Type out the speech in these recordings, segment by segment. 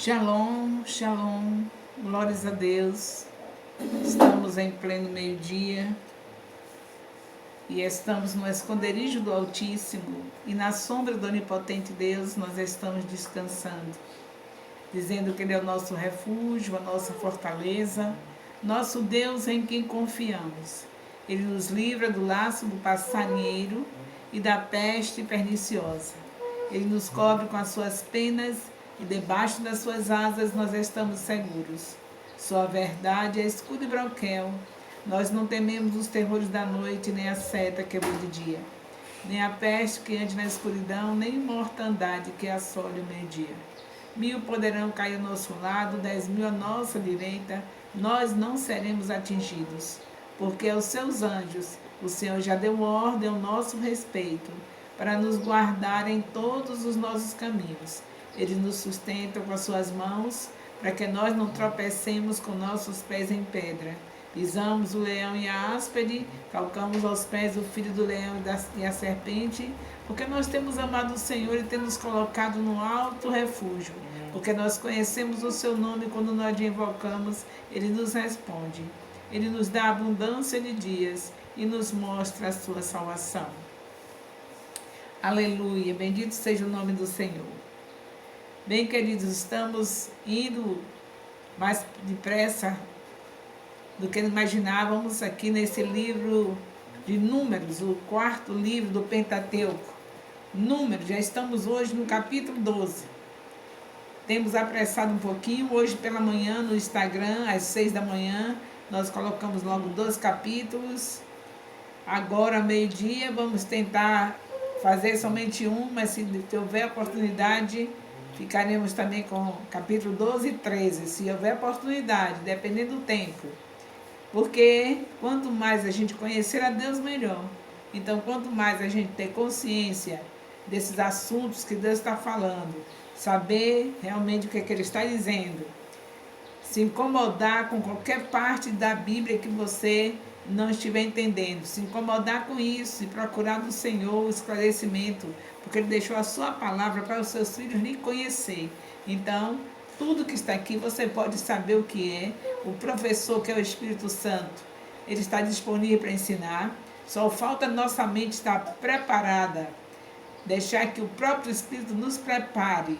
Shalom, shalom, glórias a Deus. Estamos em pleno meio-dia e estamos no esconderijo do Altíssimo e na sombra do Onipotente Deus nós estamos descansando, dizendo que Ele é o nosso refúgio, a nossa fortaleza, nosso Deus em quem confiamos. Ele nos livra do laço do passarinheiro e da peste perniciosa. Ele nos cobre com as suas penas e debaixo das suas asas nós estamos seguros. Sua verdade é escudo e broquel. Nós não tememos os terrores da noite, nem a seta que voa de dia, nem a peste que ande na escuridão, nem mortandade que assole o meio-dia. 1000 poderão cair ao nosso lado, 10.000 à nossa direita, nós não seremos atingidos, porque aos seus anjos o Senhor já deu ordem ao nosso respeito, para nos guardar em todos os nossos caminhos. Eles nos sustentam com as suas mãos, para que nós não tropecemos com nossos pés em pedra. Pisamos o leão e a áspide, calcamos aos pés o filho do leão e a serpente, porque nós temos amado o Senhor e temos colocado no alto refúgio, porque nós conhecemos o seu nome e quando nós o invocamos, ele nos responde. Ele nos dá abundância de dias e nos mostra a sua salvação. Aleluia, bendito seja o nome do Senhor. Bem, queridos, estamos indo mais depressa do que imaginávamos aqui nesse livro de Números, o 4º livro do Pentateuco. Números, já estamos hoje no capítulo 12. Temos apressado um pouquinho, hoje pela manhã no Instagram, às 6 da manhã, nós colocamos logo 12 capítulos. Agora, meio-dia, vamos tentar fazer somente um, mas se houver oportunidade, ficaremos também com capítulo 12 e 13, se houver oportunidade, dependendo do tempo. Porque quanto mais a gente conhecer a Deus, melhor. Então, quanto mais a gente ter consciência desses assuntos que Deus está falando, saber realmente o que, é que Ele está dizendo, se incomodar com qualquer parte da Bíblia que você não estiver entendendo, se incomodar com isso e procurar do Senhor o esclarecimento, porque Ele deixou a sua palavra para os seus filhos lhe conhecer. Então, tudo que está aqui você pode saber o que é. O professor, que é o Espírito Santo, ele está disponível para ensinar. Só falta nossa mente estar preparada, deixar que o próprio Espírito nos prepare,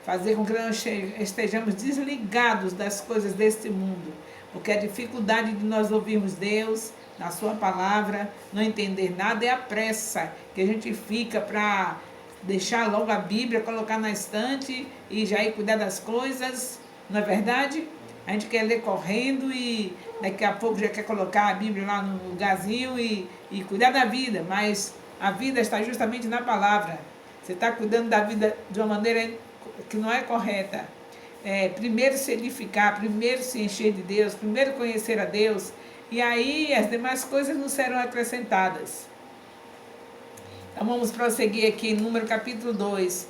fazer com que nós estejamos desligados das coisas deste mundo, porque a dificuldade de nós ouvirmos Deus, na sua palavra, não entender nada, é a pressa que a gente fica para deixar logo a Bíblia, colocar na estante e já ir cuidar das coisas, não é verdade? A gente quer ler correndo e daqui a pouco já quer colocar a Bíblia lá no lugarzinho e cuidar da vida, mas a vida está justamente na palavra. Você está cuidando da vida de uma maneira que não é correta. Primeiro se edificar, primeiro se encher de Deus, primeiro conhecer a Deus, e aí as demais coisas não serão acrescentadas. Então vamos prosseguir aqui em Número capítulo 2.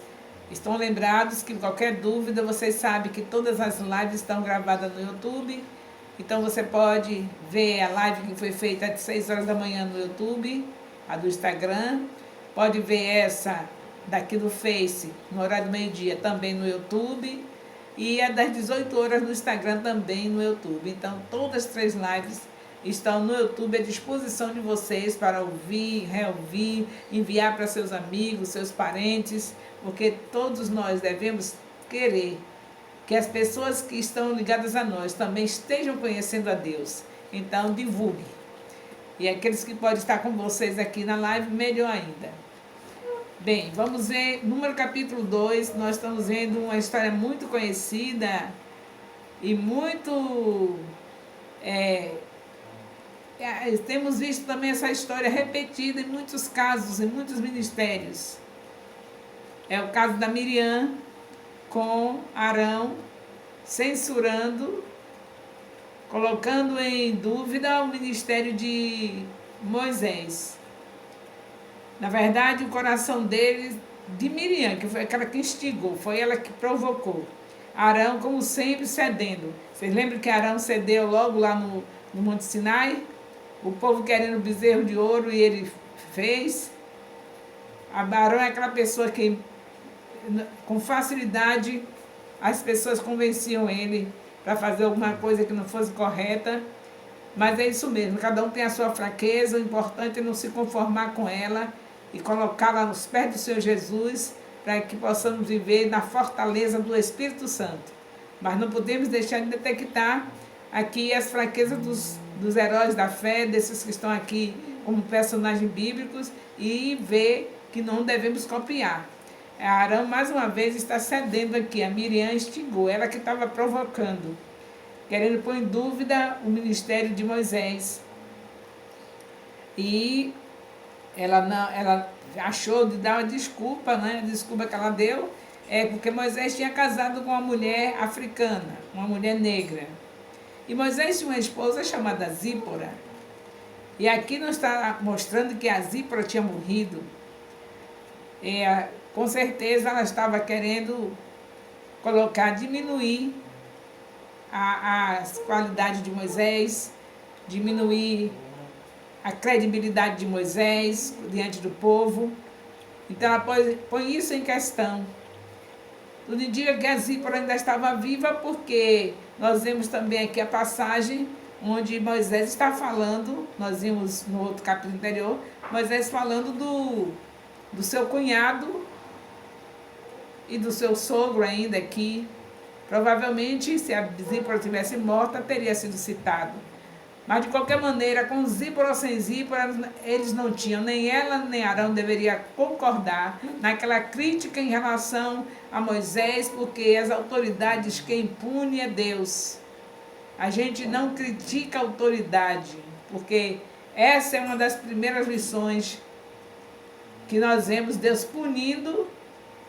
Estão lembrados que qualquer dúvida, vocês sabem que todas as lives estão gravadas no YouTube. Então você pode ver a live que foi feita às 6 horas da manhã no YouTube, a do Instagram. Pode ver essa daqui do Face, no horário do meio-dia, também no YouTube. E a das 18 horas no Instagram, também no YouTube. Então todas as 3 lives estão no YouTube à disposição de vocês para ouvir, reouvir, enviar para seus amigos, seus parentes, porque todos nós devemos querer que as pessoas que estão ligadas a nós também estejam conhecendo a Deus. Então, divulgue. E aqueles que podem estar com vocês aqui na live, melhor ainda. Bem, vamos ver, Número capítulo 2, nós estamos vendo uma história muito conhecida e muito... temos visto também essa história repetida em muitos casos, em muitos ministérios. É o caso da Miriam com Arão censurando, colocando em dúvida o ministério de Moisés. Na verdade, o coração deles, de Miriam, que foi aquela que instigou, foi ela que provocou. Arão, como sempre, cedendo. Vocês lembram que Arão cedeu logo lá no Monte Sinai? O povo querendo o bezerro de ouro e ele fez. Arão é aquela pessoa que com facilidade as pessoas convenciam ele para fazer alguma coisa que não fosse correta. Mas é isso mesmo, cada um tem a sua fraqueza, o importante é não se conformar com ela e colocá-la nos pés do Senhor Jesus, para que possamos viver na fortaleza do Espírito Santo. Mas não podemos deixar de detectar aqui as fraquezas dos heróis da fé, desses que estão aqui como personagens bíblicos, e ver que não devemos copiar. Arão, mais uma vez, está cedendo aqui. A Miriam instigou, ela que estava provocando, querendo pôr em dúvida o ministério de Moisés. E ela achou de dar uma desculpa, né? A desculpa que ela deu é porque Moisés tinha casado com uma mulher africana, uma mulher negra. E Moisés tinha uma esposa chamada Zípora. E aqui não está mostrando que a Zípora tinha morrido. Com certeza ela estava querendo diminuir as qualidades de Moisés, diminuir a credibilidade de Moisés diante do povo. Então ela põe isso em questão. Tudo indica que a Zípora ainda estava viva, porque nós vemos também aqui a passagem onde Moisés está falando, nós vimos no outro capítulo anterior, Moisés falando do seu cunhado e do seu sogro ainda aqui. Provavelmente, se a Zípora tivesse morta, teria sido citado. Mas, de qualquer maneira, com Zípora ou sem Zípora, eles não tinham, nem ela nem Arão deveria concordar naquela crítica em relação a Moisés, porque as autoridades, quem pune é Deus. A gente não critica a autoridade, porque essa é uma das primeiras lições que nós vemos, Deus punindo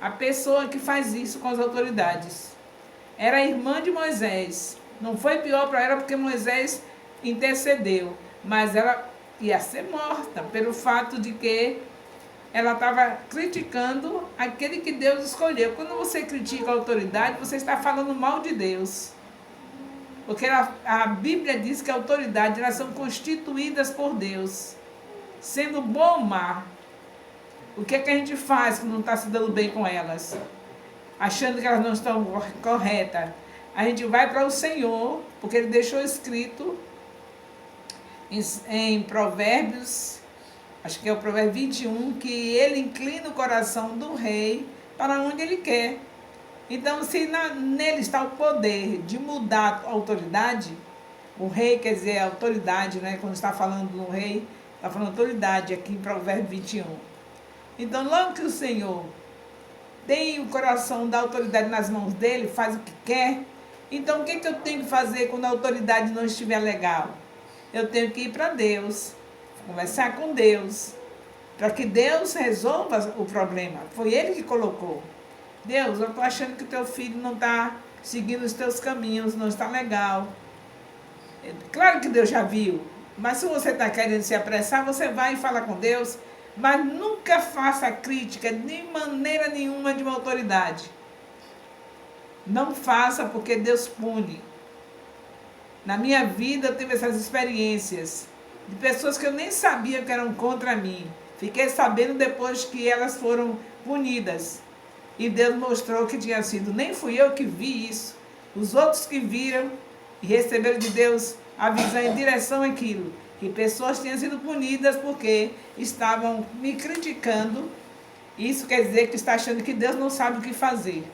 a pessoa que faz isso com as autoridades. Era a irmã de Moisés. Não foi pior para ela porque Moisés intercedeu, mas ela ia ser morta pelo fato de que ela estava criticando aquele que Deus escolheu. Quando você critica a autoridade, você está falando mal de Deus. Porque a Bíblia diz que a autoridade, elas são constituídas por Deus, sendo bom ou má. O que é que a gente faz quando não está se dando bem com elas? Achando que elas não estão corretas. A gente vai para o Senhor, porque Ele deixou escrito em Provérbios, acho que é o Provérbio 21, que Ele inclina o coração do rei para onde Ele quer. Então, se nele está o poder de mudar a autoridade, o rei quer dizer a autoridade, né? Quando está falando do rei, está falando autoridade aqui em Provérbio 21. Então, logo que o Senhor tem o coração da autoridade nas mãos dele, faz o que quer, então o que eu tenho que fazer quando a autoridade não estiver legal? Eu tenho que ir para Deus, conversar com Deus, para que Deus resolva o problema. Foi Ele que colocou. Deus, eu estou achando que o teu filho não está seguindo os teus caminhos, não está legal. Claro que Deus já viu, mas se você está querendo se apressar, você vai e fala com Deus, mas nunca faça crítica de maneira nenhuma de uma autoridade. Não faça, porque Deus pune. Na minha vida eu tive essas experiências de pessoas que eu nem sabia que eram contra mim. Fiquei sabendo depois que elas foram punidas. E Deus mostrou que tinha sido. Nem fui eu que vi isso. Os outros que viram e receberam de Deus a visão em direção àquilo. Que pessoas tinham sido punidas porque estavam me criticando. Isso quer dizer que está achando que Deus não sabe o que fazer.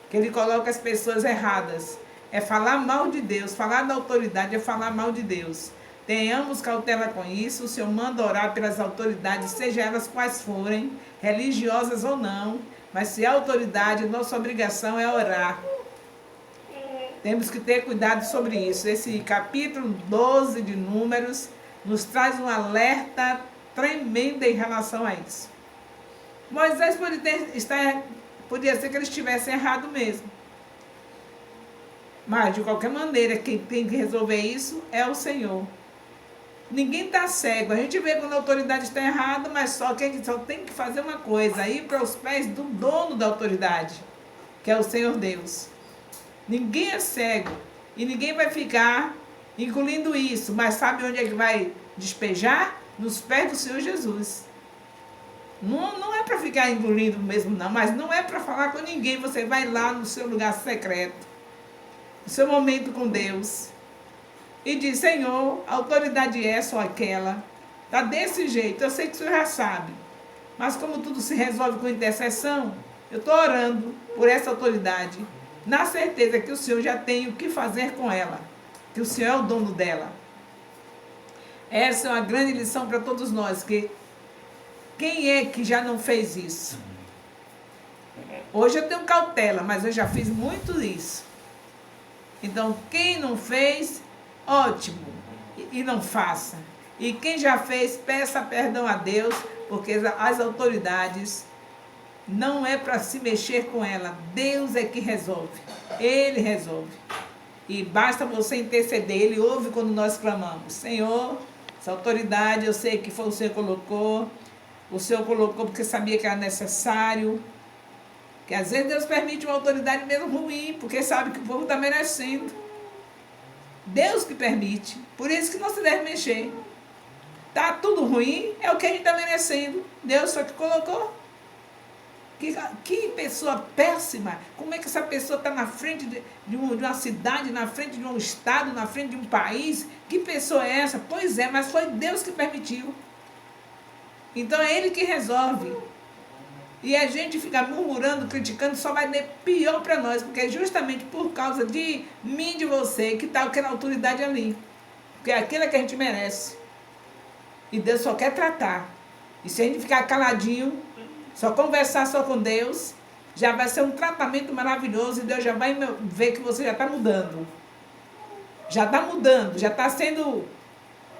Que Ele coloca as pessoas erradas. É falar mal de Deus. Falar da autoridade é falar mal de Deus. Tenhamos cautela com isso. O Senhor manda orar pelas autoridades, seja elas quais forem, religiosas ou não. Mas se a autoridade, nossa obrigação é orar. Temos que ter cuidado sobre isso. Esse capítulo 12 de Números nos traz um alerta tremendo em relação a isso. Moisés podia ser que ele estivesse errado mesmo. Mas, de qualquer maneira, quem tem que resolver isso é o Senhor. Ninguém está cego. A gente vê quando a autoridade está errada, mas só que a gente só tem que fazer uma coisa, ir para os pés do dono da autoridade, que é o Senhor Deus. Ninguém é cego e ninguém vai ficar engolindo isso, mas sabe onde é que vai despejar? Nos pés do Senhor Jesus. Não é para ficar engolindo mesmo, não, mas não é para falar com ninguém. Você vai lá no seu lugar secreto, no seu momento com Deus, e diz: Senhor, a autoridade é essa ou aquela, está desse jeito, eu sei que o Senhor já sabe, mas como tudo se resolve com intercessão, eu estou orando por essa autoridade, na certeza que o Senhor já tem o que fazer com ela, que o Senhor é o dono dela. Essa é uma grande lição para todos nós, que quem é que já não fez isso? Hoje eu tenho cautela, mas eu já fiz muito isso. Então, quem não fez, ótimo, e não faça. E quem já fez, peça perdão a Deus, porque as autoridades não é para se mexer com ela. Deus é que resolve. Ele resolve. E basta você interceder. Ele ouve quando nós clamamos: Senhor, essa autoridade eu sei que foi o Senhor que colocou. O Senhor colocou porque sabia que era necessário. Que às vezes Deus permite uma autoridade mesmo ruim, porque sabe que o povo está merecendo. Deus que permite. Por isso que não se deve mexer. Está tudo ruim, é o que a gente está merecendo. Deus só que colocou. Que pessoa péssima. Como é que essa pessoa está na frente de uma cidade, na frente de um estado, na frente de um país? Que pessoa é essa? Pois é, mas foi Deus que permitiu. Então é Ele que resolve. E a gente fica murmurando, criticando, só vai dar pior para nós, porque é justamente por causa de mim, de você, que está aquela autoridade ali. Porque é aquilo que a gente merece. E Deus só quer tratar. E se a gente ficar caladinho, só conversar só com Deus, já vai ser um tratamento maravilhoso e Deus já vai ver que você já está mudando. Já está mudando, já está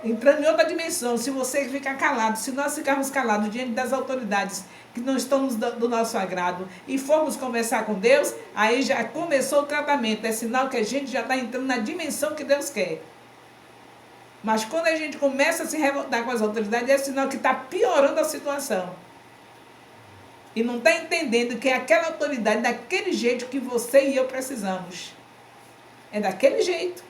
entrando em outra dimensão. Se você ficar calado, se nós ficarmos calados diante das autoridades que não estão do nosso agrado e formos conversar com Deus, aí já começou o tratamento. É sinal que a gente já está entrando na dimensão que Deus quer. Mas quando a gente começa a se revoltar com as autoridades, é sinal que está piorando a situação. E não está entendendo que é aquela autoridade daquele jeito que você e eu precisamos. É daquele jeito.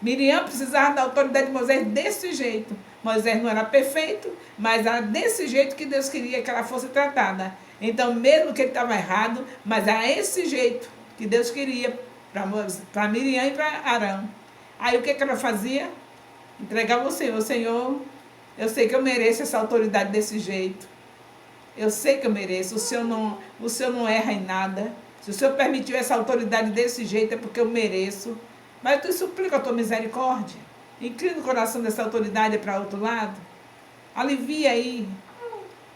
Miriam precisava da autoridade de Moisés desse jeito. Moisés não era perfeito, mas era desse jeito que Deus queria que ela fosse tratada. Então, mesmo que ele estava errado, mas era esse jeito que Deus queria para Miriam e para Arão. Aí o que ela fazia? Entregava ao Senhor: Senhor, eu sei que eu mereço essa autoridade desse jeito. Eu sei que eu mereço. O Senhor não erra em nada. Se o Senhor permitiu essa autoridade desse jeito, é porque eu mereço. Mas tu suplica a tua misericórdia. Inclina o coração dessa autoridade para outro lado. Alivia aí.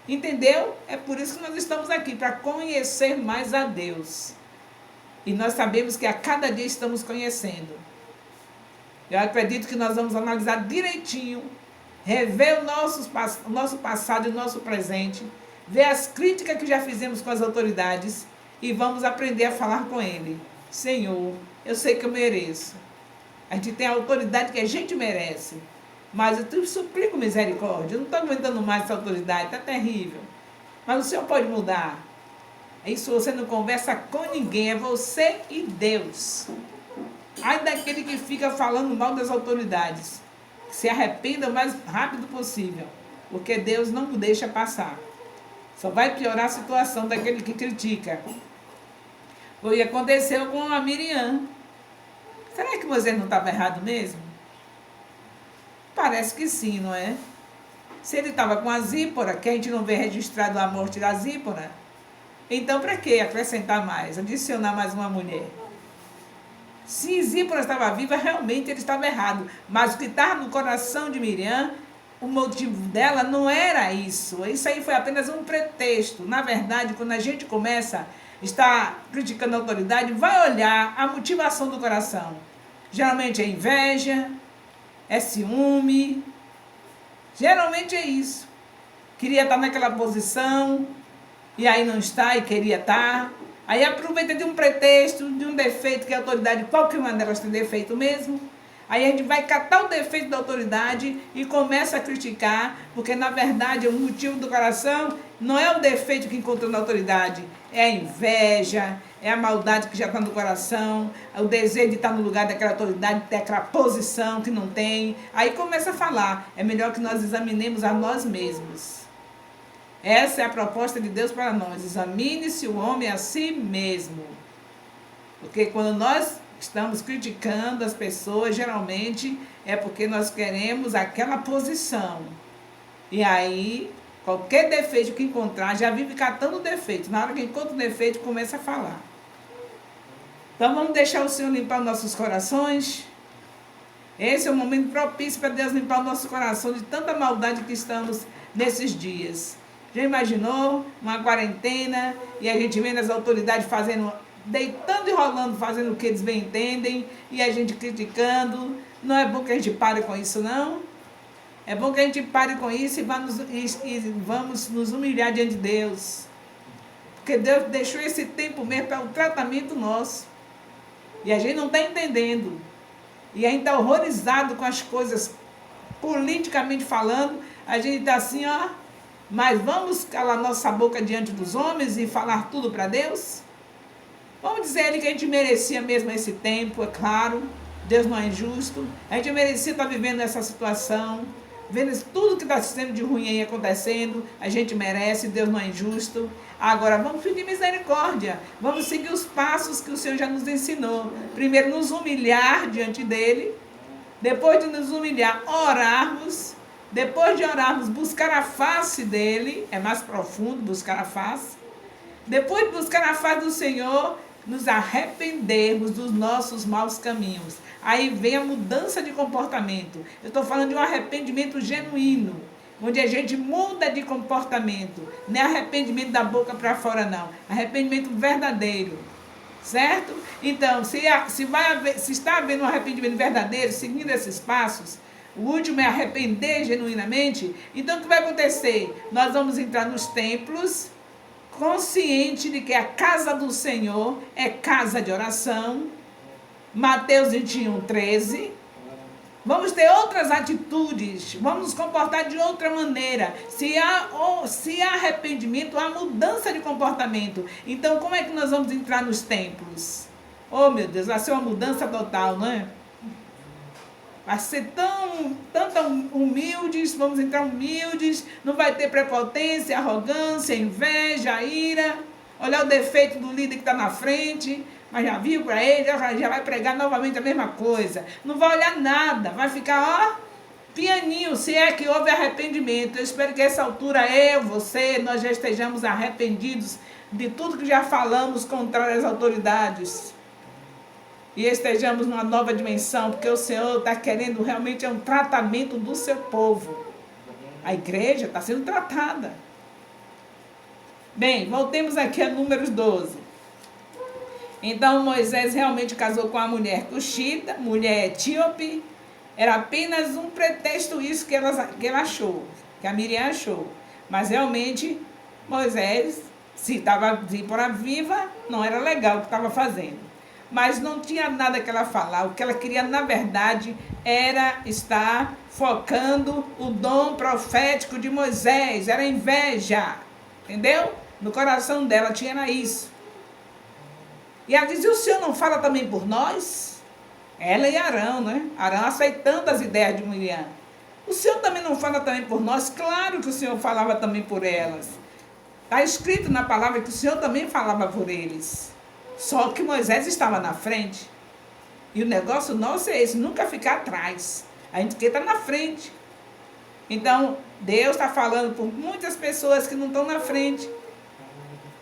Entendeu? É por isso que nós estamos aqui, para conhecer mais a Deus. E nós sabemos que a cada dia estamos conhecendo. Eu acredito que nós vamos analisar direitinho, rever o nosso passado e o nosso presente, ver as críticas que já fizemos com as autoridades e vamos aprender a falar com Ele. Senhor, eu sei que eu mereço. A gente tem a autoridade que a gente merece. Mas eu te suplico misericórdia. Eu não estou aguentando mais essa autoridade, está terrível. Mas o Senhor pode mudar. Isso você não conversa com ninguém, é você e Deus. Ai daquele que fica falando mal das autoridades. Se arrependa o mais rápido possível, porque Deus não o deixa passar. Só vai piorar a situação daquele que critica. Foi o que aconteceu com a Miriam. Será que Moisés não estava errado mesmo? Parece que sim, não é? Se ele estava com a Zípora, que a gente não vê registrado a morte da Zípora, então para que acrescentar mais, adicionar mais uma mulher? Se Zípora estava viva, realmente ele estava errado. Mas o que estava no coração de Miriam, o motivo dela não era isso. Isso aí foi apenas um pretexto. Na verdade, quando a gente começa a estar criticando a autoridade, vai olhar a motivação do coração. Geralmente é inveja, é ciúme. Geralmente é isso. Queria estar naquela posição, e aí não está e queria estar. Aí aproveita de um pretexto, de um defeito que a autoridade, qualquer uma delas tem defeito mesmo. Aí a gente vai catar o defeito da autoridade e começa a criticar, porque na verdade o motivo do coração não é o defeito que encontrou na autoridade, é a inveja, é a maldade que já está no coração, é o desejo de estar no lugar daquela autoridade, ter aquela posição que não tem. Aí começa a falar, é melhor que nós examinemos a nós mesmos. Essa é a proposta de Deus para nós. Examine-se o homem a si mesmo. Porque quando nós estamos criticando as pessoas, geralmente é porque nós queremos aquela posição. E aí, qualquer defeito que encontrar, já vive catando defeito. Na hora que encontra o defeito, começa a falar. Então vamos deixar o Senhor limpar os nossos corações. Esse é o momento propício para Deus limpar o nosso coração de tanta maldade que estamos nesses dias. Já imaginou uma quarentena e a gente vendo as autoridades fazendo, deitando e rolando, fazendo o que eles bem entendem e a gente criticando? Não é bom que a gente pare com isso, não? É bom que a gente pare com isso e vamos nos humilhar diante de Deus. Porque Deus deixou esse tempo mesmo para o tratamento nosso. E a gente não está entendendo. E a gente está horrorizado com as coisas, politicamente falando. A gente está assim, ó. Mas vamos calar nossa boca diante dos homens e falar tudo para Deus? Vamos dizer a Ele que a gente merecia mesmo esse tempo, é claro. Deus não é injusto. A gente merecia estar vivendo essa situação. Vendo tudo que está sendo de ruim aí acontecendo, a gente merece, Deus não é injusto. Agora, vamos pedir misericórdia, vamos seguir os passos que o Senhor já nos ensinou. Primeiro, nos humilhar diante dEle, depois de nos humilhar, orarmos, depois de orarmos, buscar a face dEle, é mais profundo buscar a face. Depois de buscar a face do Senhor, nos arrependermos dos nossos maus caminhos. Aí vem a mudança de comportamento. Eu estou falando de um arrependimento genuíno, onde a gente muda de comportamento. Não é arrependimento da boca para fora, não. Arrependimento verdadeiro. Certo? Então, se está havendo um arrependimento verdadeiro, seguindo esses passos, o último é arrepender genuinamente. Então, o que vai acontecer? Nós vamos entrar nos templos, consciente de que a casa do Senhor é casa de oração. Mateus 21:13. Vamos ter outras atitudes, vamos nos comportar de outra maneira. Se há arrependimento, há mudança de comportamento. Então, como é que nós vamos entrar nos templos? Oh, meu Deus, vai ser uma mudança total, não é? Vai ser tão humildes, vamos entrar humildes, não vai ter prepotência, arrogância, inveja, ira. Olhar o defeito do líder que está na frente, mas já viu para ele, já vai pregar novamente a mesma coisa. Não vai olhar nada, vai ficar, pianinho, se é que houve arrependimento. Eu espero que a essa altura você, nós já estejamos arrependidos de tudo que já falamos contrário às autoridades. E estejamos numa nova dimensão, porque o Senhor está querendo realmente um tratamento do seu povo. A igreja está sendo tratada. Bem, voltemos aqui a Números 12. Então Moisés realmente casou com a mulher cuxita, mulher etíope. Era apenas um pretexto isso que ela achou, que a Miriam achou. Mas realmente Moisés, se estava viva, não era legal o que estava fazendo. Mas não tinha nada que ela falar. O que ela queria, na verdade, era estar focando o dom profético de Moisés. Era inveja. Entendeu? No coração dela tinha isso. E ela dizia, o Senhor não fala também por nós? Ela e Arão, né? Arão aceitando as ideias de Miriam. O Senhor também não fala também por nós? Claro que o Senhor falava também por elas. Está escrito na palavra que o Senhor também falava por eles. Só que Moisés estava na frente. E o negócio nosso é esse, nunca ficar atrás. A gente quer estar na frente. Então, Deus está falando por muitas pessoas que não estão na frente.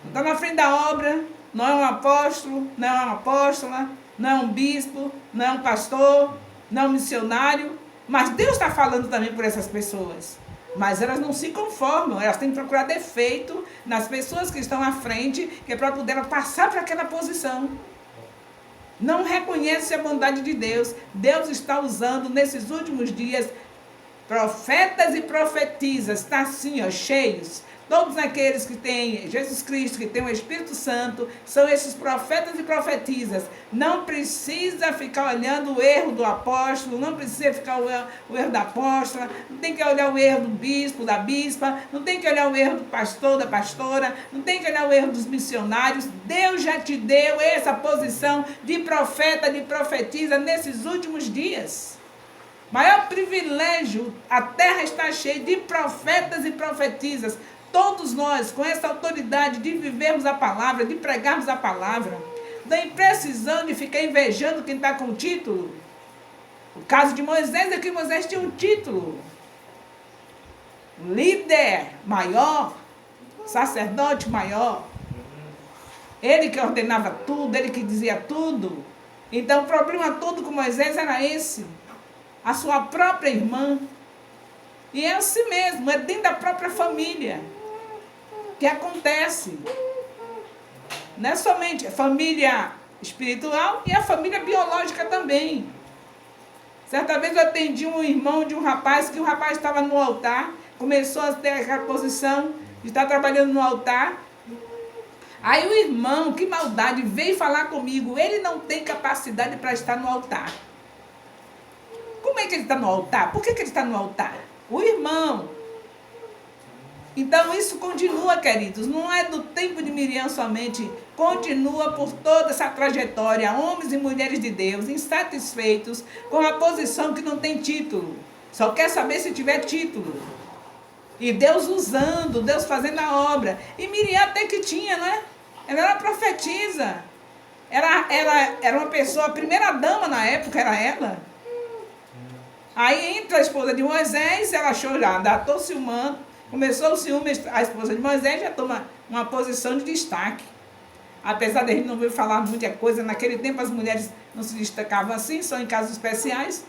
Não estão na frente da obra. Não é um apóstolo, não é uma apóstola, não é um bispo, não é um pastor, não é um missionário. Mas Deus está falando também por essas pessoas. Mas elas não se conformam, elas têm que procurar defeito nas pessoas que estão à frente, que é para poder passar para aquela posição. Não reconhece a bondade de Deus. Deus está usando nesses últimos dias profetas e profetisas, está assim, cheios. Todos aqueles que têm Jesus Cristo, que têm o Espírito Santo, são esses profetas e profetisas. Não precisa ficar olhando o erro do apóstolo, não precisa ficar o erro da apóstola, não tem que olhar o erro do bispo, da bispa, não tem que olhar o erro do pastor, da pastora, não tem que olhar o erro dos missionários. Deus já te deu essa posição de profeta, de profetisa nesses últimos dias. Maior privilégio, a terra está cheia de profetas e profetisas. todos nós, com essa autoridade de vivermos a palavra, de pregarmos a palavra, não tem precisão de ficar invejando quem está com o título. O caso de Moisés é que Moisés tinha um título. Líder maior, sacerdote maior. Ele que ordenava tudo, ele que dizia tudo. Então o problema todo com Moisés era esse. A sua própria irmã. E é assim mesmo, é dentro da própria família que acontece. Não é somente a família espiritual e a família biológica também. Certa vez eu atendi um irmão de um rapaz, que o rapaz estava no altar, começou a ter aquela posição de estar trabalhando no altar. Aí o irmão, que maldade, veio falar comigo, ele não tem capacidade para estar no altar. Como é que ele está no altar? Por que ele está no altar? O irmão. Então isso continua, queridos, não é do tempo de Miriam somente, continua por toda essa trajetória, homens e mulheres de Deus, insatisfeitos com a posição que não tem título, só quer saber se tiver título. E Deus usando, Deus fazendo a obra. E Miriam até que tinha, não é? Ela era profetisa, era uma pessoa, a primeira dama na época era ela. Aí entra a esposa de Moisés, ela achou já, datou-se o manto, começou o ciúme, a esposa de Moisés já toma uma posição de destaque. Apesar de a gente não ver falar muita coisa, naquele tempo as mulheres não se destacavam assim, só em casos especiais.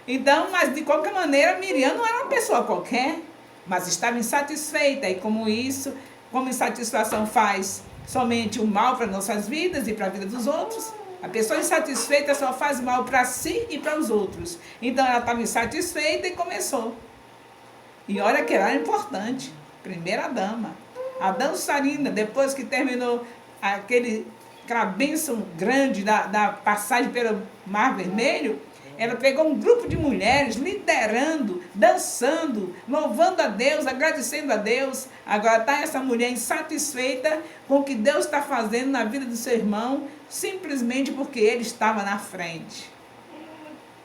Então, mas de qualquer maneira, Miriam não era uma pessoa qualquer, mas estava insatisfeita. E como insatisfação faz somente o mal para nossas vidas e para a vida dos outros, a pessoa insatisfeita só faz mal para si e para os outros. Então ela estava insatisfeita e começou. E olha que ela era importante, primeira dama. A dançarina, depois que terminou aquela bênção grande da passagem pelo Mar Vermelho, ela pegou um grupo de mulheres liderando, dançando, louvando a Deus, agradecendo a Deus. Agora está essa mulher insatisfeita com o que Deus está fazendo na vida do seu irmão, simplesmente porque ele estava na frente.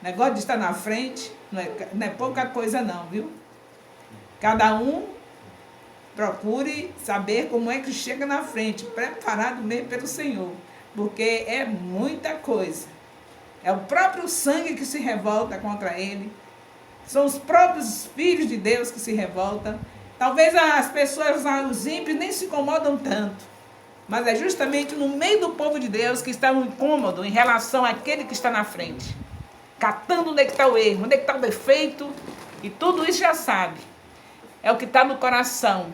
O negócio de estar na frente não é pouca coisa não, viu? Cada um procure saber como é que chega na frente, preparado mesmo pelo Senhor, porque é muita coisa. É o próprio sangue que se revolta contra ele. São os próprios filhos de Deus que se revoltam. Talvez as pessoas, os ímpios, nem se incomodam tanto. Mas é justamente no meio do povo de Deus que está um incômodo em relação àquele que está na frente. Catando onde é que está o erro, onde é que está o defeito. E tudo isso já sabe. É o que está no coração.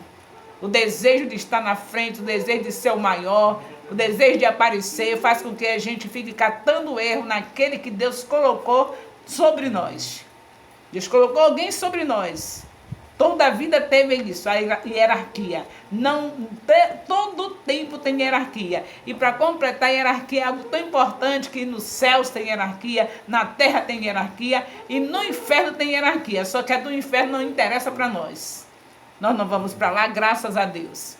O desejo de estar na frente, o desejo de ser o maior, o desejo de aparecer, faz com que a gente fique catando erro naquele que Deus colocou sobre nós. Deus colocou alguém sobre nós. Toda a vida teve isso, a hierarquia. Todo tempo tem hierarquia. E para completar a hierarquia é algo tão importante que nos céus tem hierarquia, na terra tem hierarquia e no inferno tem hierarquia. Só que a do inferno não interessa para nós. Nós não vamos para lá, graças a Deus.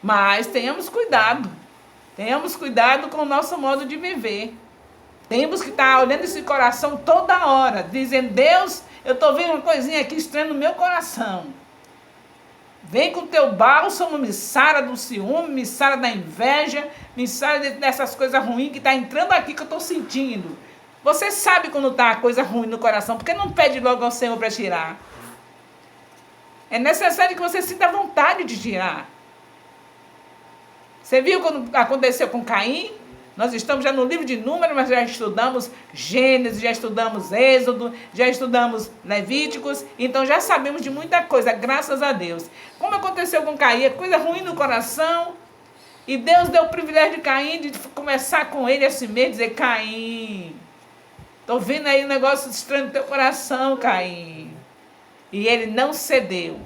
Mas tenhamos cuidado. Tenhamos cuidado com o nosso modo de viver. Temos que estar olhando esse coração toda hora, dizendo: Deus, eu estou vendo uma coisinha aqui estranha no meu coração. Vem com o teu bálsamo, me sara do ciúme, me sara da inveja, me sara dessas coisas ruins que está entrando aqui que eu estou sentindo. Você sabe quando está a coisa ruim no coração, porque não pede logo ao Senhor para tirar? É necessário que você sinta vontade de tirar. Você viu quando aconteceu com Caim? Nós estamos já no livro de Números, mas já estudamos Gênesis, já estudamos Êxodo, já estudamos Levíticos, então já sabemos de muita coisa, graças a Deus. Como aconteceu com Caim, coisa ruim no coração, e Deus deu o privilégio de Caim de começar com ele assim mesmo, dizer: Caim, estou vendo aí um negócio estranho no teu coração, Caim. E ele não cedeu.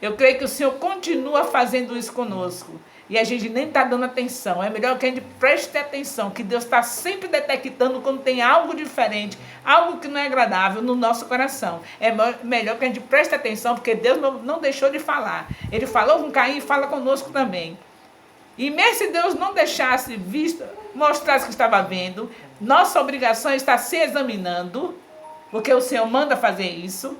Eu creio que o Senhor continua fazendo isso conosco. E a gente nem está dando atenção. É melhor que a gente preste atenção, que Deus está sempre detectando quando tem algo diferente, algo que não é agradável no nosso coração. É melhor que a gente preste atenção, porque Deus não deixou de falar. Ele falou com Caim e fala conosco também. E mesmo se Deus não deixasse mostrasse que estava vendo, nossa obrigação está se examinando, porque o Senhor manda fazer isso.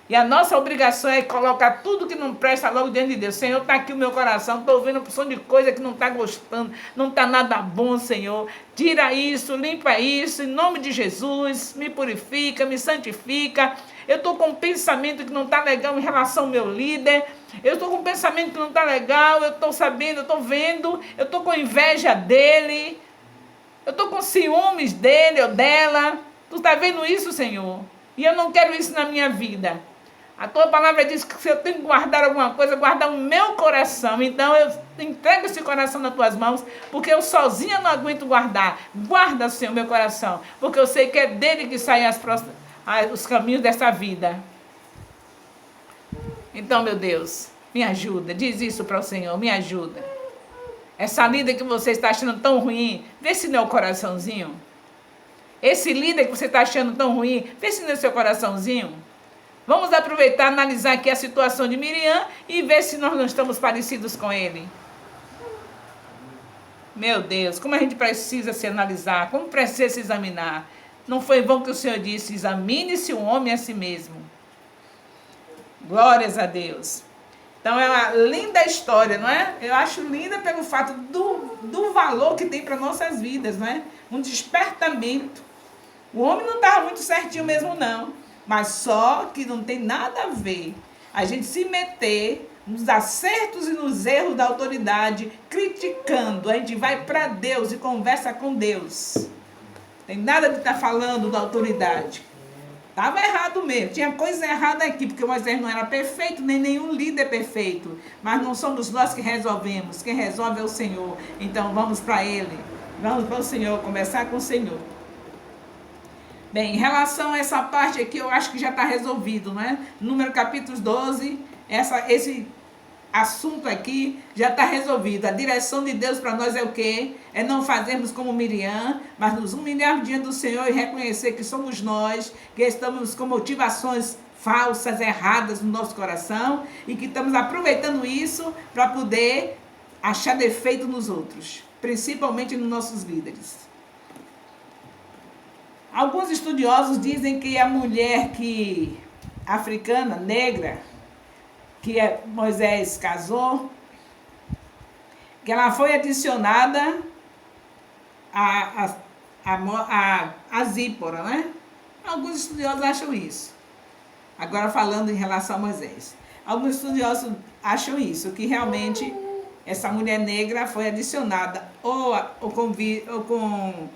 E a nossa obrigação é colocar tudo que não presta logo diante de Deus. Senhor, está aqui o meu coração, estou ouvindo uma porção de coisa que não está gostando, não está nada bom, Senhor. Tira isso, limpa isso, em nome de Jesus, me purifica, me santifica. Eu estou com um pensamento que não está legal em relação ao meu líder. Eu estou com um pensamento que não está legal, eu estou sabendo, eu estou vendo, eu estou com inveja dele. Eu estou com ciúmes dele ou dela. Tu está vendo isso, Senhor? E eu não quero isso na minha vida. A tua palavra diz que se eu tenho que guardar alguma coisa, guardar o meu coração. Então eu entrego esse coração nas tuas mãos, porque eu sozinha não aguento guardar. Guarda, Senhor, meu coração, porque eu sei que é dele que saem os caminhos dessa vida. Então, meu Deus, me ajuda. Diz isso para o Senhor, me ajuda. Essa líder que você está achando tão ruim, vê se não é o coraçãozinho. Esse líder que você está achando tão ruim, vê se não é o seu coraçãozinho. Vamos aproveitar, analisar aqui a situação de Miriam e ver se nós não estamos parecidos com ele. Meu Deus, como a gente precisa se analisar, como precisa se examinar. Não foi em vão que o Senhor disse, examine-se o homem a si mesmo. Glórias a Deus. Então é uma linda história, não é? Eu acho linda pelo fato do valor que tem para nossas vidas, não é? Um despertamento. O homem não estava muito certinho mesmo, não. Mas só que não tem nada a ver a gente se meter nos acertos e nos erros da autoridade, criticando. A gente vai para Deus e conversa com Deus. Tem nada de estar falando da autoridade. Estava errado mesmo, tinha coisa errada aqui, porque Moisés não era perfeito, nem nenhum líder perfeito. Mas não somos nós que resolvemos, quem resolve é o Senhor. Então vamos para Ele, vamos para o Senhor, conversar com o Senhor. Bem, em relação a essa parte aqui, eu acho que já está resolvido, não é? Número capítulo 12, esse assunto aqui já está resolvido. A direção de Deus para nós é o quê? É não fazermos como Miriam, mas nos humilhar diante do Senhor e reconhecer que somos nós, que estamos com motivações falsas, erradas no nosso coração e que estamos aproveitando isso para poder achar defeito nos outros, principalmente nos nossos líderes. Alguns estudiosos dizem que a mulher africana, negra, que Moisés casou, que ela foi adicionada a Zípora, né? Alguns estudiosos acham isso. Agora falando em relação a Moisés. Alguns estudiosos acham isso, que realmente essa mulher negra foi adicionada ou com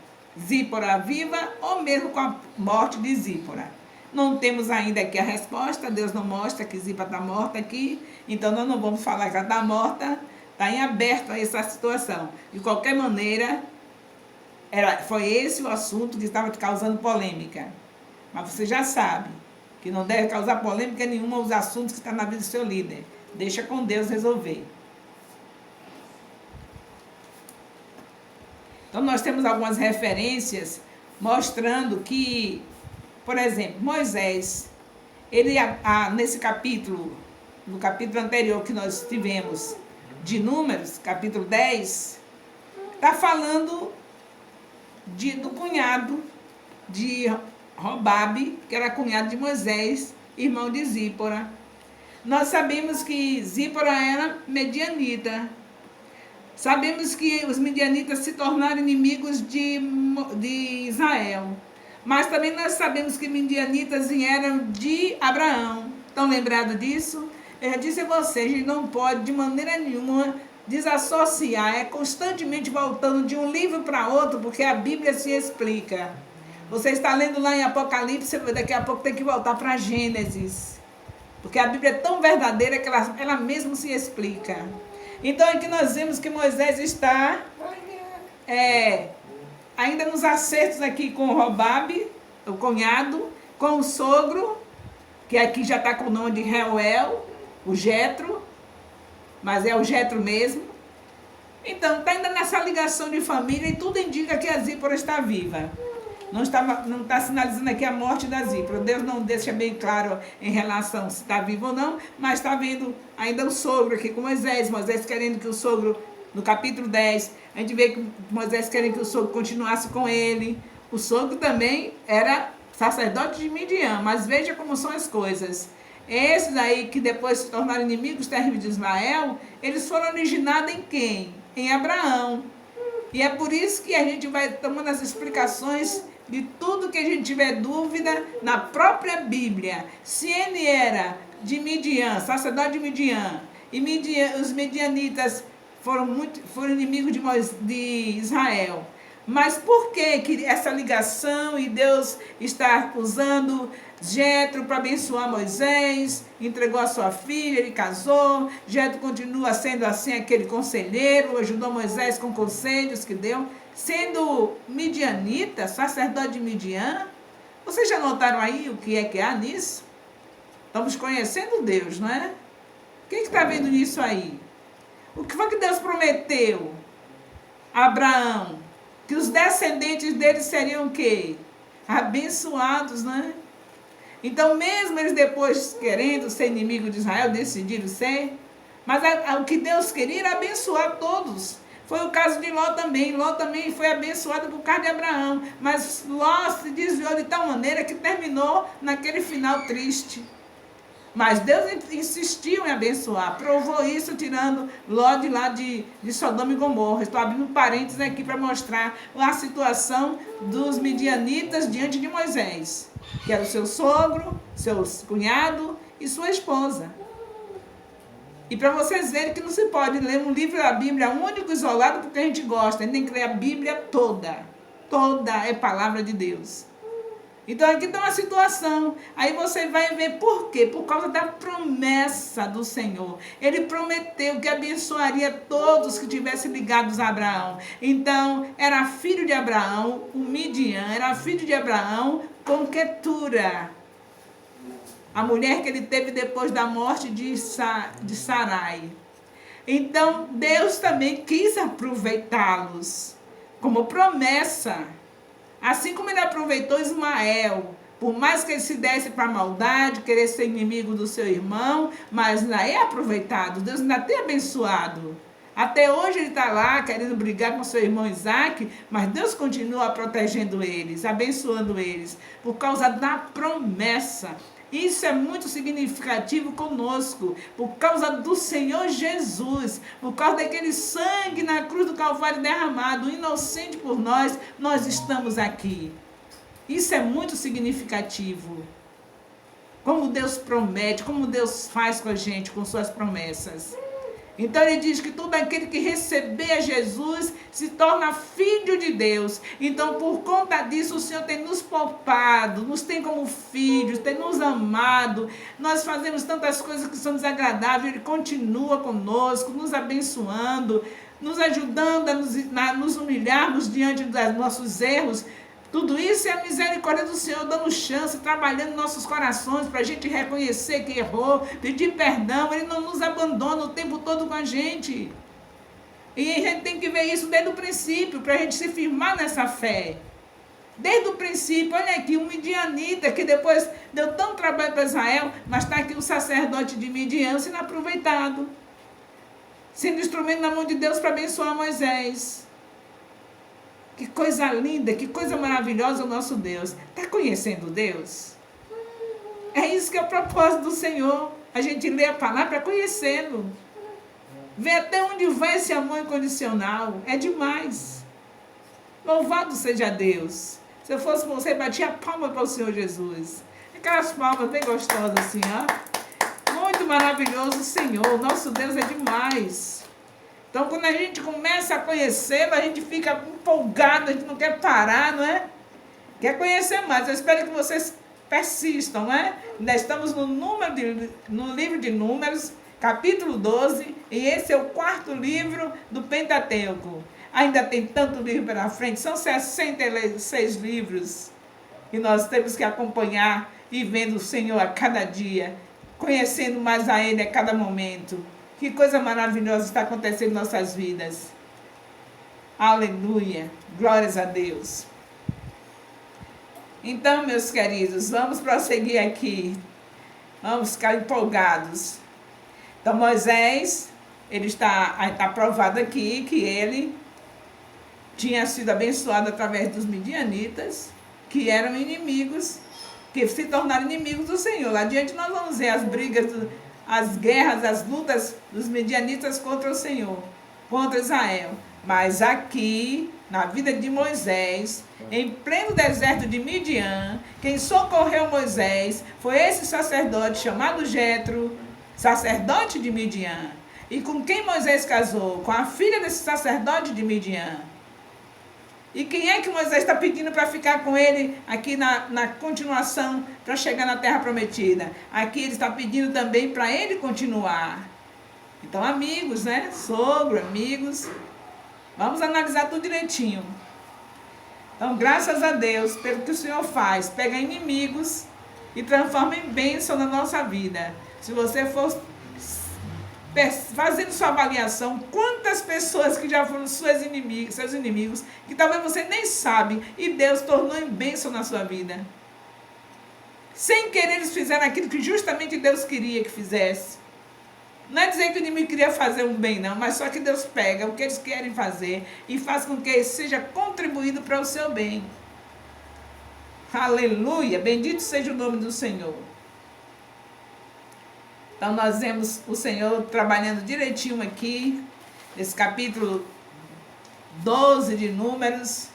Zípora viva, ou mesmo com a morte de Zípora. Não temos ainda aqui a resposta, Deus não mostra que Zípora está morta aqui, então nós não vamos falar que ela está morta, está em aberto a essa situação. De qualquer maneira, foi esse o assunto que estava causando polêmica. Mas você já sabe que não deve causar polêmica nenhuma os assuntos que estão na vida do seu líder. Deixa com Deus resolver. Então, nós temos algumas referências mostrando que, por exemplo, Moisés, ele, nesse capítulo, no capítulo anterior que nós tivemos de Números, capítulo 10, está falando do cunhado de Robabe, que era cunhado de Moisés, irmão de Zípora. Nós sabemos que Zípora era medianita. Sabemos que os midianitas se tornaram inimigos de Israel. Mas também nós sabemos que midianitas eram de Abraão. Estão lembrados disso? Eu já disse a vocês, a gente não pode de maneira nenhuma desassociar. É constantemente voltando de um livro para outro, porque a Bíblia se explica. Você está lendo lá em Apocalipse, daqui a pouco tem que voltar para Gênesis. Porque a Bíblia é tão verdadeira que ela mesma se explica. Então aqui nós vemos que Moisés está ainda nos acertos aqui com o Robabe, o cunhado, com o sogro, que aqui já está com o nome de Reuel, o Jetro, mas é o Jetro mesmo. Então está ainda nessa ligação de família e tudo indica que a Zípora está viva. Não está sinalizando aqui a morte da Zípora. Deus não deixa bem claro em relação se está vivo ou não, mas está vendo ainda o sogro aqui com Moisés. Moisés querendo que o sogro, no capítulo 10, a gente vê que Moisés querendo que o sogro continuasse com ele. O sogro também era sacerdote de Midian, mas veja como são as coisas. Esses aí que depois se tornaram inimigos terríveis de Israel, eles foram originados em quem? Em Abraão. E é por isso que a gente vai tomando as explicações de tudo que a gente tiver dúvida na própria Bíblia. Se ele era de Midian, sacerdote de Midian, e os midianitas foram inimigos de Israel. Mas por que essa ligação e Deus está usando Jetro para abençoar Moisés, entregou a sua filha, ele casou, Jetro continua sendo assim aquele conselheiro, ajudou Moisés com conselhos que deu, sendo midianita, sacerdote de Midian. Vocês já notaram aí o que há nisso? Estamos conhecendo Deus, não é? Quem está vendo nisso aí? O que foi que Deus prometeu a Abraão? Que os descendentes dele seriam o quê? Abençoados, né? Então, mesmo eles depois querendo ser inimigo de Israel, decidiram ser, mas o que Deus queria era abençoar todos. Foi o caso de Ló também. Ló também foi abençoado por causa de Abraão, mas Ló se desviou de tal maneira que terminou naquele final triste. Mas Deus insistiu em abençoar, provou isso tirando Ló de lá de Sodoma e Gomorra. Estou abrindo parênteses aqui para mostrar a situação dos midianitas diante de Moisés, que era o seu sogro, seu cunhado e sua esposa. E para vocês verem que não se pode ler um livro da Bíblia único, isolado, porque a gente gosta, a gente tem que ler a Bíblia toda. Toda é palavra de Deus. Então aqui está uma situação, aí você vai ver por quê? Por causa da promessa do Senhor. Ele prometeu que abençoaria todos que estivessem ligados a Abraão. Então, era filho de Abraão, o Midian, era filho de Abraão com Quetura, a mulher que ele teve depois da morte de Sarai. Então, Deus também quis aproveitá-los como promessa. Assim como ele aproveitou Ismael, por mais que ele se desse para a maldade, querer ser inimigo do seu irmão, mas ainda é aproveitado, Deus ainda tem abençoado. Até hoje ele está lá querendo brigar com seu irmão Isaac, mas Deus continua protegendo eles, abençoando eles, por causa da promessa. Isso é muito significativo conosco, por causa do Senhor Jesus, por causa daquele sangue na cruz do Calvário derramado, inocente por nós, nós estamos aqui. Isso é muito significativo. Como Deus promete, como Deus faz com a gente, com suas promessas. Então ele diz que todo aquele que receber Jesus se torna filho de Deus. Então por conta disso o Senhor tem nos poupado, nos tem como filhos, tem nos amado. Nós fazemos tantas coisas que são desagradáveis, Ele continua conosco, nos abençoando, nos ajudando a nos humilharmos diante dos nossos erros. Tudo isso é a misericórdia do Senhor dando chance, trabalhando em nossos corações para a gente reconhecer que errou, pedir perdão. Ele não nos abandona o tempo todo com a gente. E a gente tem que ver isso desde o princípio, para a gente se firmar nessa fé. Desde o princípio, olha aqui, um midianita que depois deu tanto trabalho para Israel, mas está aqui o sacerdote de Midian sendo aproveitado, sendo instrumento na mão de Deus para abençoar Moisés. Que coisa linda, que coisa maravilhosa o nosso Deus. Está conhecendo Deus? É isso que é o propósito do Senhor. A gente lê a palavra para conhecê-lo. Ver até onde vai esse amor incondicional. É demais. Louvado seja Deus. Se eu fosse você, batia a palma para o Senhor Jesus. Aquelas palmas bem gostosas assim, ó. Muito maravilhoso o Senhor. Nosso Deus é demais. Então, quando a gente começa a conhecê-lo, a gente fica empolgado, a gente não quer parar, não é? Quer conhecer mais. Eu espero que vocês persistam, não é? Ainda estamos no livro de Números, capítulo 12, e esse é o 4º livro do Pentateuco. Ainda tem tanto livro pela frente, são 66 livros, e nós temos que acompanhar, vivendo o Senhor a cada dia, conhecendo mais a Ele a cada momento. Que coisa maravilhosa está acontecendo em nossas vidas. Aleluia. Glórias a Deus. Então, meus queridos, vamos prosseguir aqui. Vamos ficar empolgados. Então, Moisés, ele está provado aqui que ele tinha sido abençoado através dos midianitas, que eram inimigos que se tornaram inimigos do Senhor. Lá adiante nós vamos ver as brigas, as guerras, as lutas dos medianitas contra o Senhor, contra Israel. Mas aqui, na vida de Moisés, em pleno deserto de Midian, quem socorreu Moisés foi esse sacerdote chamado Jetro, sacerdote de Midian. E com quem Moisés casou? Com a filha desse sacerdote de Midian. E quem é que Moisés está pedindo para ficar com ele aqui na continuação, para chegar na terra prometida? Aqui ele está pedindo também para ele continuar. Então, amigos, né? Sogro, amigos. Vamos analisar tudo direitinho. Então, graças a Deus pelo que o Senhor faz. Pega inimigos e transforma em bênção na nossa vida. Se você for fazendo sua avaliação, quantas pessoas que já foram seus inimigos, que talvez você nem sabe, e Deus tornou em bênção na sua vida. Sem querer eles fizeram aquilo que justamente Deus queria que fizesse. Não é dizer que o inimigo queria fazer um bem, não, mas só que Deus pega o que eles querem fazer e faz com que isso seja contribuído para o seu bem. Aleluia! Bendito seja o nome do Senhor. Então nós vemos o Senhor trabalhando direitinho aqui, nesse capítulo 12 de Números,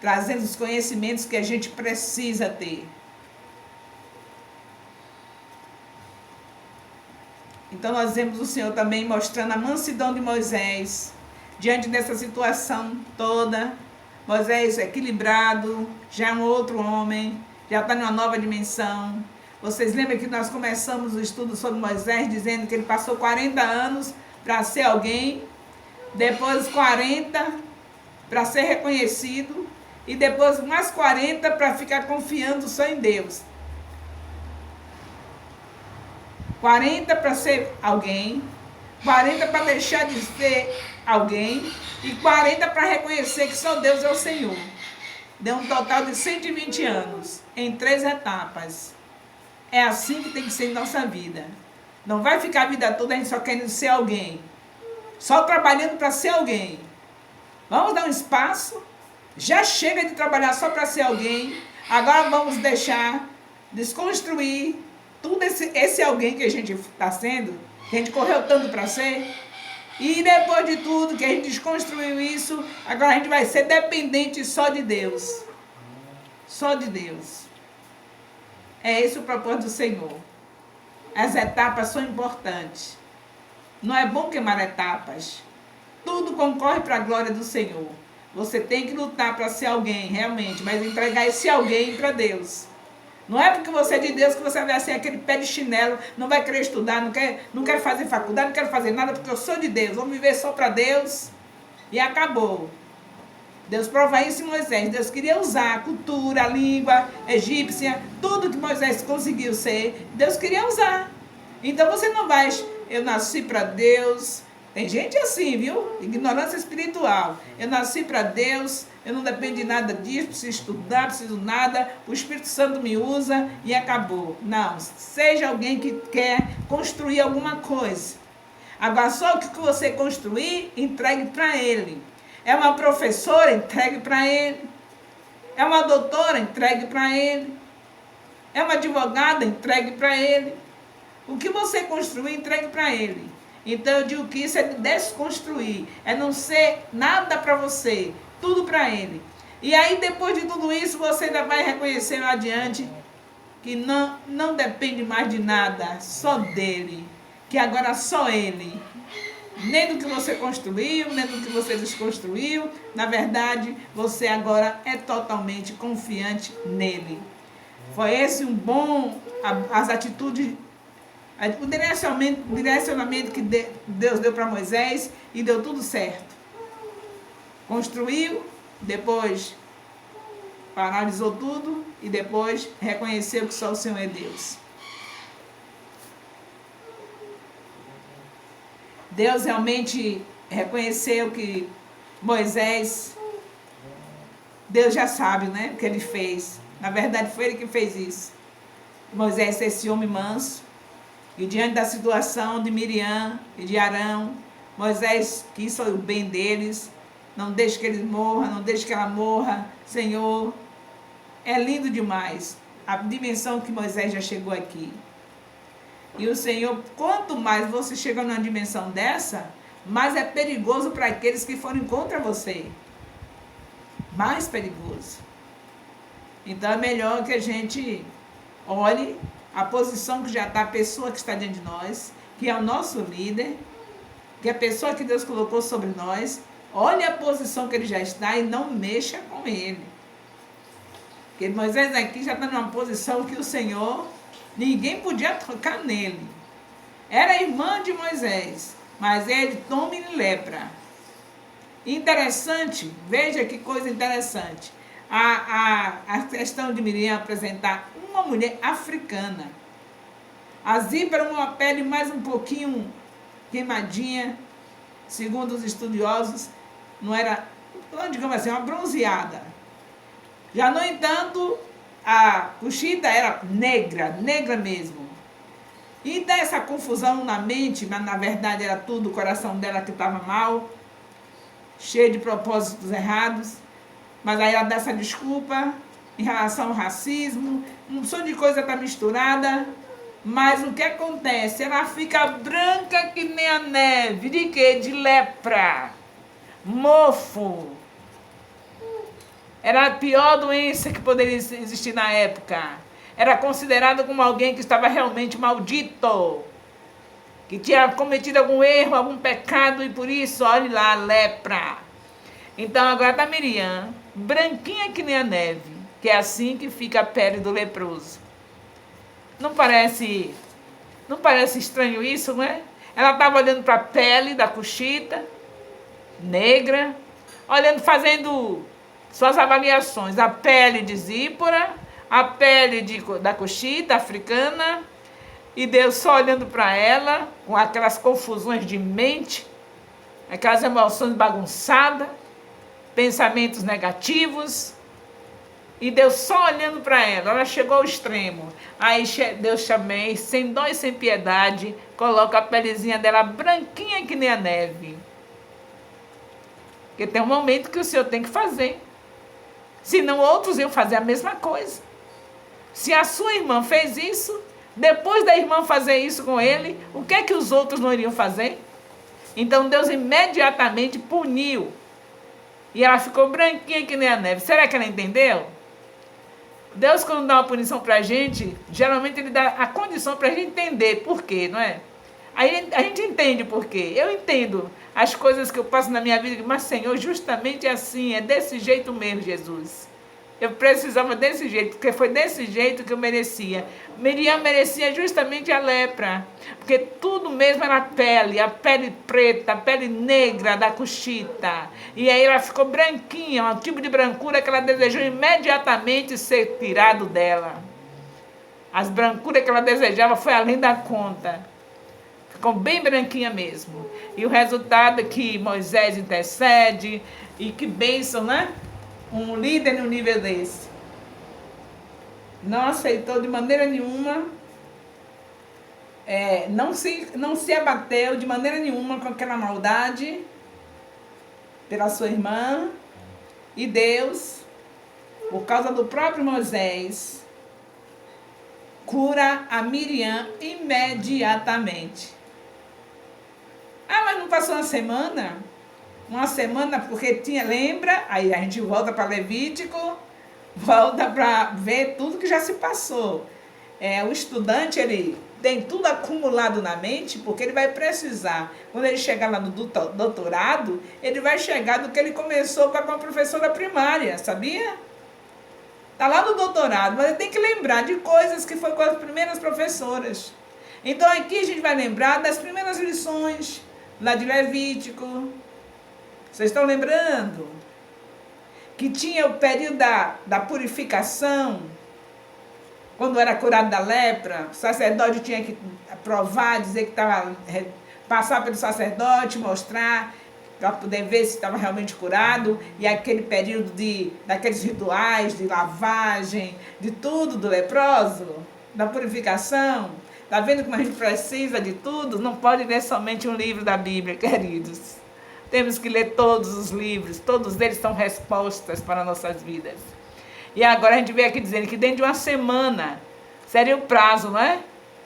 trazendo os conhecimentos que a gente precisa ter. Então nós vemos o Senhor também mostrando a mansidão de Moisés, diante dessa situação toda. Moisés equilibrado, já é um outro homem, já está numa nova dimensão. Vocês lembram que nós começamos o estudo sobre Moisés, dizendo que ele passou 40 anos para ser alguém, depois 40 para ser reconhecido, e depois mais 40 para ficar confiando só em Deus. 40 para ser alguém, 40 para deixar de ser alguém, e 40 para reconhecer que só Deus é o Senhor. Deu um total de 120 anos, em 3 etapas. É assim que tem que ser em nossa vida. Não vai ficar a vida toda a gente só querendo ser alguém, só trabalhando para ser alguém. Vamos dar um espaço. Já chega de trabalhar só para ser alguém. Agora vamos deixar desconstruir tudo esse alguém que a gente está sendo, que a gente correu tanto para ser. E depois de tudo que a gente desconstruiu isso, agora a gente vai ser dependente só de Deus. Só de Deus. É esse o propósito do Senhor. As etapas são importantes. Não é bom queimar etapas. Tudo concorre para a glória do Senhor. Você tem que lutar para ser alguém, realmente, mas entregar esse alguém para Deus. Não é porque você é de Deus que você vai ser aquele pé de chinelo, não vai querer estudar, não quer fazer faculdade, não quero fazer nada porque eu sou de Deus. Vou viver só para Deus e acabou. Deus prova isso em Moisés. Deus queria usar a cultura, a língua egípcia, tudo que Moisés conseguiu ser, Deus queria usar. Então você não vai, eu nasci para Deus. Tem gente assim, viu? Ignorância espiritual. Eu nasci para Deus, eu não dependo de nada disso, preciso estudar, preciso nada, o Espírito Santo me usa e acabou. Não, seja alguém que quer construir alguma coisa. Agora, só o que você construir, entregue para Ele. É uma professora, entregue para Ele. É uma doutora, entregue para Ele. É uma advogada, entregue para Ele. O que você construir, entregue para Ele. Então eu digo que isso é desconstruir, é não ser nada para você, tudo para Ele. E aí depois de tudo isso você ainda vai reconhecer lá adiante que não depende mais de nada, só dEle, que agora só Ele. Nem do que você construiu, nem do que você desconstruiu, na verdade você agora é totalmente confiante nele. Foi esse um bom, as atitudes, o direcionamento que Deus deu para Moisés e deu tudo certo. Construiu, depois paralisou tudo e depois reconheceu que só o Senhor é Deus. Deus realmente reconheceu que Moisés, Deus já sabe, né, o que ele fez. Na verdade foi ele que fez isso. Moisés é esse homem manso. E diante da situação de Miriam e de Arão, Moisés quis o bem deles. Não deixe que eles morram, não deixe que ela morra. Senhor, é lindo demais a dimensão que Moisés já chegou aqui. E o Senhor, quanto mais você chega numa dimensão dessa, mais é perigoso para aqueles que forem contra você. Mais perigoso. Então é melhor que a gente olhe a posição que já está, a pessoa que está diante de nós, que é o nosso líder, que é a pessoa que Deus colocou sobre nós, olhe a posição que ele já está e não mexa com ele. Porque Moisés aqui já está numa posição que o Senhor, ninguém podia tocar nele. Era irmã de Moisés, mas ele toma e lepra. Interessante, veja que coisa interessante. A questão de Miriam apresentar uma mulher africana. A Zípora, uma pele mais um pouquinho queimadinha, segundo os estudiosos, não era, digamos assim, uma bronzeada. Já, no entanto, a Cuxita era negra, negra mesmo. E dá essa confusão na mente, mas na verdade era tudo o coração dela que estava mal, cheio de propósitos errados. Mas aí ela dá essa desculpa em relação ao racismo, um monte de coisa está misturada. Mas o que acontece? Ela fica branca que nem a neve. De quê? De lepra. Mofo. Era a pior doença que poderia existir na época. Era considerada como alguém que estava realmente maldito, que tinha cometido algum erro, algum pecado, e por isso, olhe lá, lepra. Então agora está Miriam, branquinha que nem a neve, que é assim que fica a pele do leproso. Não parece estranho isso, não é? Ela estava olhando para a pele da Cuxita, negra, olhando, fazendo suas avaliações. A pele de Zípora, a pele da Cuxita africana, e Deus só olhando para ela, com aquelas confusões de mente, aquelas emoções bagunçadas, pensamentos negativos, e Deus só olhando para ela. Ela chegou ao extremo. Aí Deus também, sem dó e sem piedade, coloca a pelezinha dela branquinha que nem a neve. Porque tem um momento que o Senhor tem que fazer. Senão outros iam fazer a mesma coisa. Se a sua irmã fez isso, depois da irmã fazer isso com ele, o que é que os outros não iriam fazer? Então Deus imediatamente puniu. E ela ficou branquinha que nem a neve. Será que ela entendeu? Deus, quando dá uma punição para a gente, geralmente ele dá a condição para a gente entender por quê, não é? Aí a gente entende por quê. Eu entendo as coisas que eu passo na minha vida, mas Senhor, justamente assim, é desse jeito mesmo, Jesus. Eu precisava desse jeito, porque foi desse jeito que eu merecia. Miriam merecia justamente a lepra, porque tudo mesmo era a pele preta, a pele negra da Cuxita. E aí ela ficou branquinha, um tipo de brancura que ela desejou imediatamente ser tirado dela. As brancuras que ela desejava foi além da conta. Ficou bem branquinha mesmo. E o resultado é que Moisés intercede, e que bênção, né? Um líder no nível desse não aceitou de maneira nenhuma, não se abateu de maneira nenhuma com aquela maldade pela sua irmã. E Deus, por causa do próprio Moisés, cura a Miriam imediatamente. Ah, mas não passou uma semana? Uma semana, porque lembra, aí a gente volta para Levítico, volta para ver tudo que já se passou. O estudante, ele tem tudo acumulado na mente, porque ele vai precisar, quando ele chegar lá no doutorado, ele vai chegar do que ele começou com a professora primária, sabia? Está lá no doutorado, mas ele tem que lembrar de coisas que foi com as primeiras professoras. Então aqui a gente vai lembrar das primeiras lições, lá de Levítico. Vocês estão lembrando? Que tinha o período da purificação, quando era curado da lepra, o sacerdote tinha que provar, dizer que estava, passar pelo sacerdote, mostrar, para poder ver se estava realmente curado, e aquele período daqueles rituais de lavagem, de tudo do leproso, da purificação. Está vendo como a gente precisa de tudo? Não pode ler somente um livro da Bíblia, queridos. Temos que ler todos os livros, todos eles são respostas para nossas vidas. E agora a gente vê aqui dizendo que dentro de uma semana seria o prazo, não é?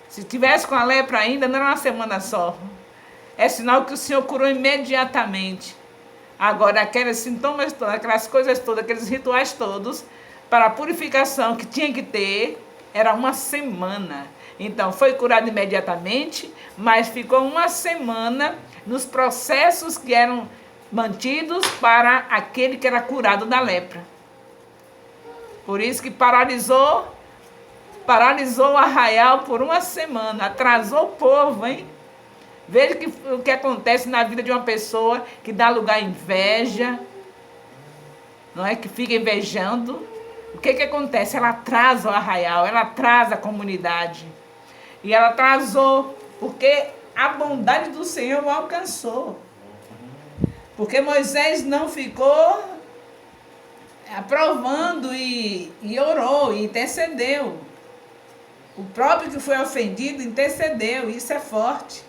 Se tivesse com a lepra ainda, não era uma semana só. É sinal que o Senhor curou imediatamente. Agora, aqueles sintomas todos, aquelas coisas todas, aqueles rituais todos, para a purificação que tinha que ter, era uma semana. Então, foi curado imediatamente, mas ficou uma semana nos processos que eram mantidos para aquele que era curado da lepra. Por isso que paralisou o arraial por uma semana, atrasou o povo, hein? Veja o que acontece na vida de uma pessoa que dá lugar à inveja, não é? Que fica invejando. O que acontece? Ela atrasa o arraial, ela atrasa a comunidade. E ela atrasou porque a bondade do Senhor o alcançou. Porque Moisés não ficou aprovando e orou, e intercedeu. O próprio que foi ofendido intercedeu, isso é forte.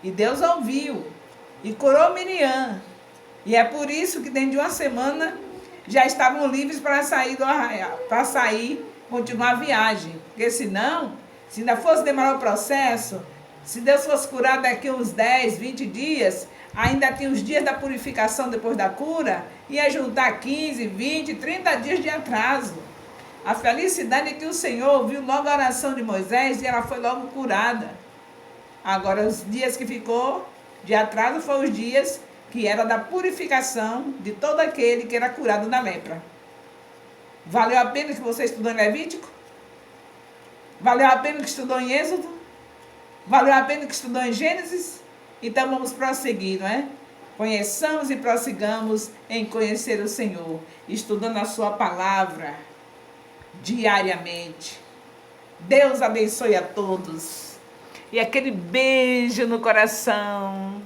E Deus ouviu e curou Miriam. E é por isso que dentro de uma semana já estavam livres para sair do arraial, para sair, continuar a viagem. Porque senão, se ainda fosse demorar o processo, se Deus fosse curar daqui uns 10, 20 dias, ainda tinha os dias da purificação depois da cura, ia juntar 15, 20, 30 dias de atraso. A felicidade é que o Senhor ouviu logo a oração de Moisés e ela foi logo curada. Agora, os dias que ficou de atraso foram os dias que era da purificação de todo aquele que era curado da lepra. Valeu a pena que você estudou em Levítico? Valeu a pena que estudou em Êxodo? Valeu a pena que estudou em Gênesis? Então vamos prosseguir, não é? Conheçamos e prossigamos em conhecer o Senhor, estudando a sua palavra diariamente. Deus abençoe a todos. E aquele beijo no coração.